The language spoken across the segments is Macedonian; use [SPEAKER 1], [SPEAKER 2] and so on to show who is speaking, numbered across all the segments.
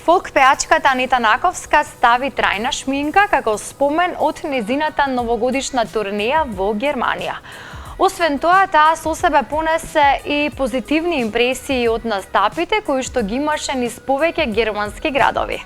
[SPEAKER 1] Фолк пеачката Анита Наковска стави трајна шминка како спомен од незината новогодишна турнеја во Германија. Освен тоа, таа со себе понесе и позитивни импресии од настапите кои што ги имаше низ повеќе германски градови.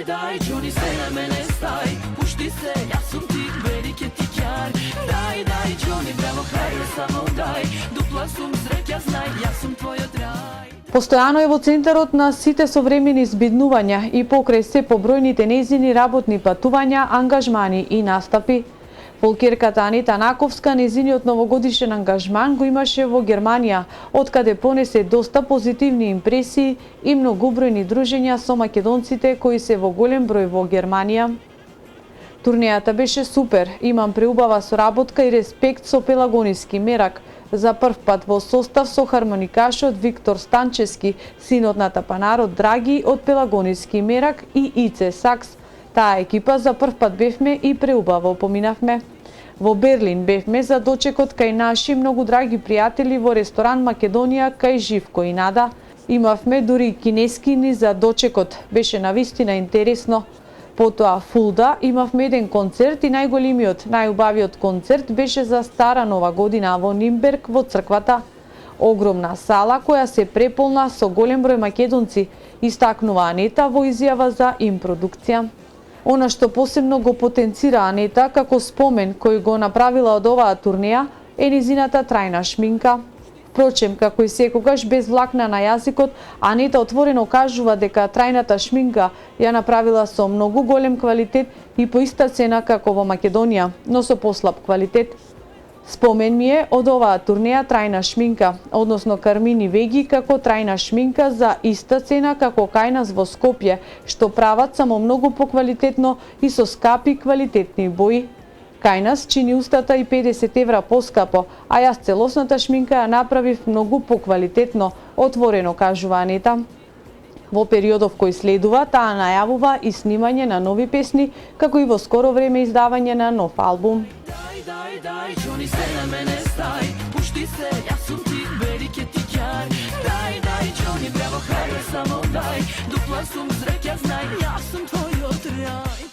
[SPEAKER 2] Daj, Johnny, se na mene staj, pušti se, ja sam ti veliki tikjar. Daj, Johnny, bravo, hajde, samo daj, dupla sum sreća, znaj, ja sam tvoj odraj.
[SPEAKER 3] Постојано е во центарот на сите современи збиднувања и покрај се побројните нејзини работни патувања, ангажмани и настапи. Фолкерката Анита Наковска незиниот новогодишен ангажман го имаше во Германија, откаде понесе доста позитивни импресии и многобројни дружења со македонците кои се во голем број во Германија. Турнејата беше супер, имам преубава соработка и респект со Пелагониски мерак, за прв пат во состав со хармоникашот Виктор Станчески, синот на тапанарот Драги од Пелагониски мерак и Ице Сакс. Таа екипа за прв пат бевме и преубаво поминавме. Во Берлин бевме за дочекот кај наши многу драги пријатели во ресторан Македонија кај Живко и Нада. Имавме дури и кинески ни за дочекот, беше навистина интересно. Потоа Фулда имавме еден концерт и најголемиот, најубавиот концерт беше за Стара Нова година во Нимберг во црквата. Огромна сала која се преполна со голем број македонци, истакнува Анета во изјава за импродукција. Она што посебно го потенцира Анета како спомен кој го направила од оваа турнеја е низината трајна шминка. Впрочем, како и секогаш без влакна на јазикот, Анета отворено кажува дека трајната шминка ја направила со многу голем квалитет и по иста цена како во Македонија, но со послаб квалитет. Спомен ми е од оваа турнеја трајна шминка, односно Кармини Веги како трајна шминка за иста цена како кај нас во Скопје, што прават само многу поквалитетно и со скапи квалитетни бои. Кај нас чини устата и 50 евра поскапо, а јас целосната шминка ја направив многу поквалитетно, отворено кажува Анета. Во периодов кој следува, таа најавува и снимање на нови песни, како и во скоро време издавање на нов албум.
[SPEAKER 2] Daj, Johnny, se na mene staj, pušti se, ja sam ti veliki tikjar. Daj, Johnny, bravo, hajde, samo daj, dupla sum sreća, znaj, ja sam tvoj odraj.